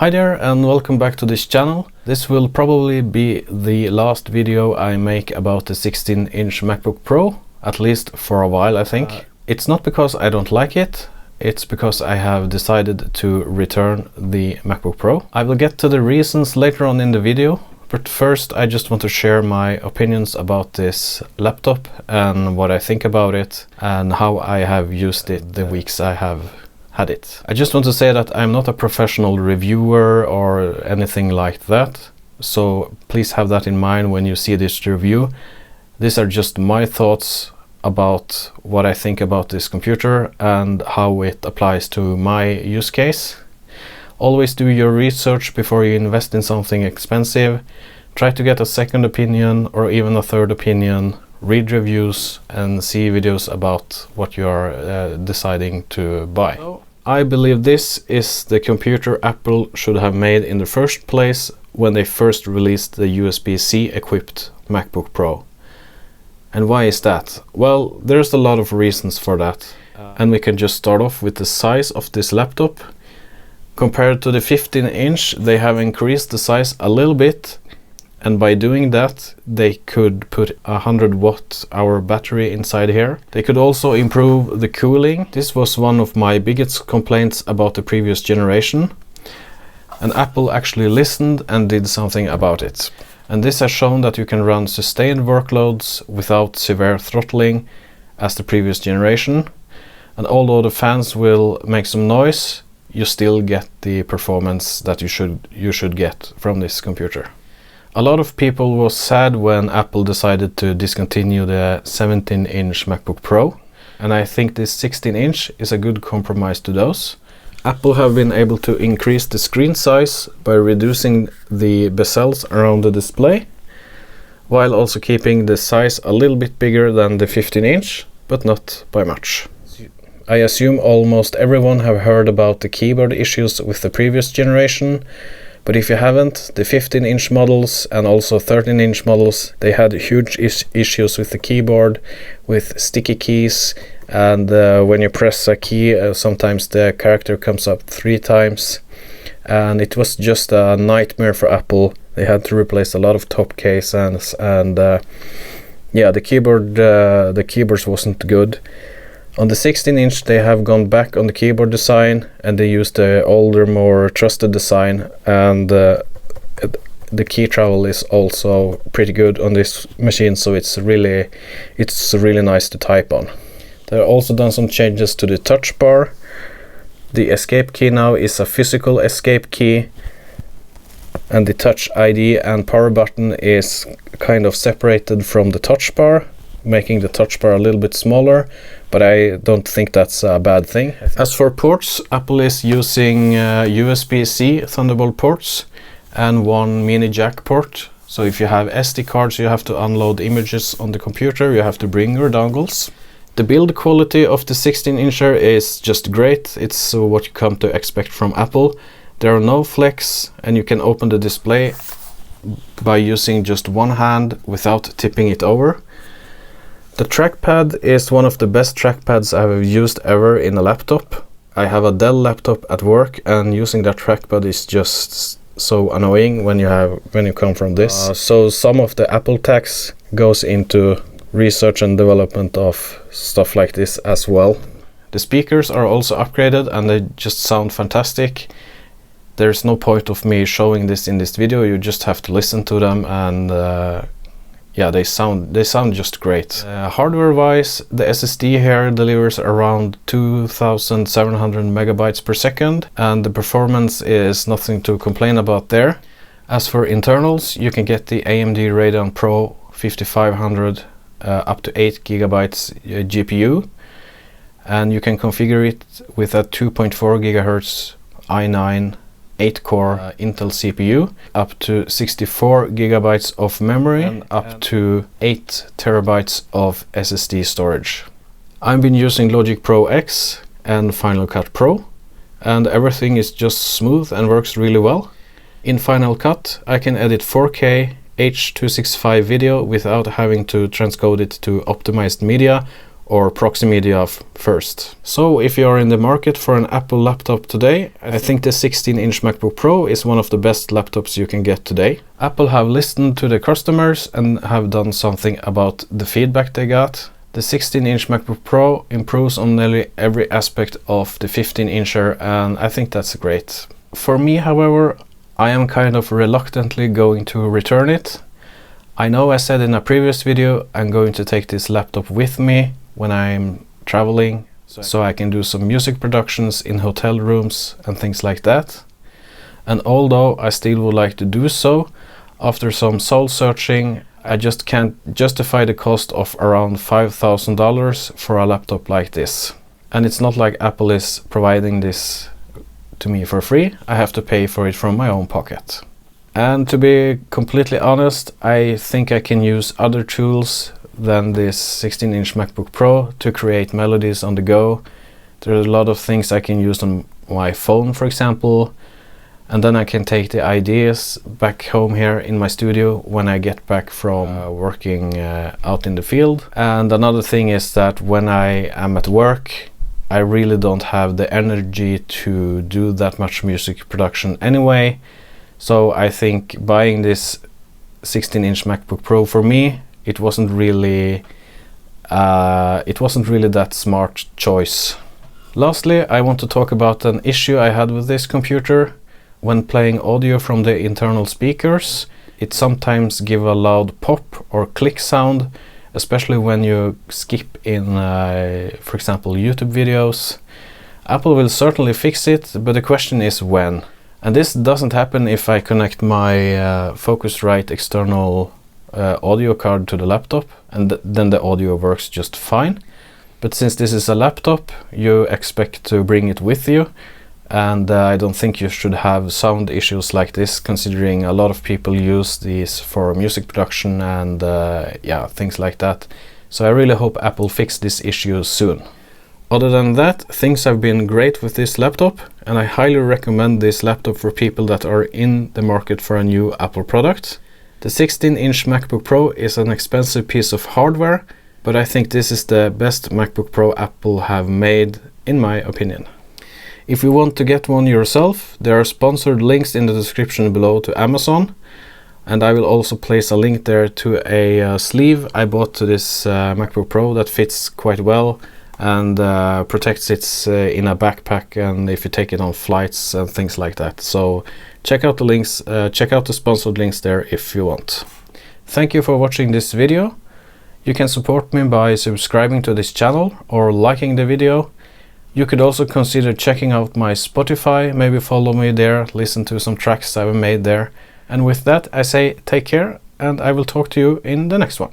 Hi there and welcome back to this channel. This will probably be the last video I make about the 16-inch MacBook Pro, at least for a while I think. It's not because I don't like it, it's because I have decided to return the MacBook Pro. I will get to the reasons later on in the video, but first I just want to share my opinions about this laptop and what I think about it and how I have used it the weeks I have had it. I just want to say that I'm not a professional reviewer or anything like that, so please have that in mind when you see this review. These are just my thoughts about what I think about this computer and how it applies to my use case. Always do your research before you invest in something expensive. Try to get a second opinion or even a third opinion. Read reviews and see videos about what you are deciding to buy. I believe this is the computer Apple should have made in the first place when they first released the USB-C equipped MacBook Pro. And why is that? Well, there's a lot of reasons for that. And we can just start off with the size of this laptop. Compared to the 15-inch, they have increased the size a little bit. And by doing that, they could put a 100 watt-hour battery inside here. They could also improve the cooling. This was one of my biggest complaints about the previous generation. And Apple actually listened and did something about it. And this has shown that you can run sustained workloads without severe throttling as the previous generation. And although the fans will make some noise, you still get the performance that you should get from this computer. A lot of people were sad when Apple decided to discontinue the 17-inch MacBook Pro, and I think this 16-inch is a good compromise to those. Apple have been able to increase the screen size by reducing the bezels around the display, while also keeping the size a little bit bigger than the 15-inch, but not by much. I assume almost everyone have heard about the keyboard issues with the previous generation. But if you haven't, the 15-inch models and also 13-inch models, they had huge issues with the keyboard, with sticky keys, and when you press a key, sometimes the character comes up 3 times. And it was just a nightmare for Apple. They had to replace a lot of top case and yeah, the keyboards wasn't good. On the 16-inch they have gone back on the keyboard design and they use the older, more trusted design, and the key travel is also pretty good on this machine, so it's really nice to type on. There are also done some changes to the touch bar. The escape key now is a physical escape key, and the touch ID and power button is kind of separated from the touch bar, making the touch bar a little bit smaller, but I don't think that's a bad thing. As for ports, Apple is using USB-C Thunderbolt ports and one mini jack port. So if you have SD cards, you have to unload images on the computer, you have to bring your dongles. The build quality of the 16-incher is just great. It's what you come to expect from Apple. There are no flecks and you can open the display by using just one hand without tipping it over. The trackpad is one of the best trackpads I've used ever in a laptop. I have a Dell laptop at work and using that trackpad is just so annoying when you come from this. So some of the Apple tax goes into research and development of stuff like this as well. The speakers are also upgraded and they just sound fantastic. There's no point of me showing this in this video, you just have to listen to them, and yeah, they sound just great. Hardware-wise, the SSD here delivers around 2,700 megabytes per second, and the performance is nothing to complain about there. As for internals, you can get the AMD Radeon Pro 5500 up to 8 gigabytes GPU, and you can configure it with a 2.4 gigahertz i9 8-core Intel CPU, up to 64 gigabytes of memory and up to 8 terabytes of SSD storage. I've been using Logic Pro X and Final Cut Pro, and everything is just smooth and works really well. In Final Cut, I can edit 4K H.265 video without having to transcode it to optimized media or proxy media first. So if you are in the market for an Apple laptop today, I think the 16-inch MacBook Pro is one of the best laptops you can get today. Apple have listened to the customers and have done something about the feedback they got. The 16-inch MacBook Pro improves on nearly every aspect of the 15-incher, and I think that's great. For me, however, I am kind of reluctantly going to return it. I know I said in a previous video I'm going to take this laptop with me when I'm traveling, so I can do some music productions in hotel rooms and things like that. And although I still would like to do so, after some soul searching, I just can't justify the cost of around $5,000 for a laptop like this. And it's not like Apple is providing this to me for free. I have to pay for it from my own pocket. And to be completely honest, I think I can use other tools than this 16-inch MacBook Pro to create melodies on the go. There are a lot of things I can use on my phone, for example, and then I can take the ideas back home here in my studio when I get back from working out in the field. And another thing is that when I am at work, I really don't have the energy to do that much music production anyway. So I think buying this 16-inch MacBook Pro for me, it wasn't really that smart choice. Lastly, I want to talk about an issue I had with this computer. When playing audio from the internal speakers, it sometimes gives a loud pop or click sound, especially when you skip in, for example, YouTube videos. Apple will certainly fix it, but the question is when. And this doesn't happen if I connect my Focusrite external audio card to the laptop, and then the audio works just fine. But since this is a laptop, you expect to bring it with you, and I don't think you should have sound issues like this, considering a lot of people use these for music production and yeah, things like that. So I really hope Apple fix this issue soon. Other than that, things have been great with this laptop, and I highly recommend this laptop for people that are in the market for a new Apple product. The 16-inch MacBook Pro is an expensive piece of hardware, but I think this is the best MacBook Pro Apple have made, in my opinion. If you want to get one yourself, there are sponsored links in the description below to Amazon, and I will also place a link there to a sleeve I bought to this MacBook Pro that fits quite well and protects it in a backpack, and if you take it on flights and things like that. So check out the links, check out the sponsored links there if you want. Thank you for watching this video. You can support me by subscribing to this channel or liking the video. You could also consider checking out my Spotify, maybe follow me there, listen to some tracks I've made there. And with that I say take care, and I will talk to you in the next one.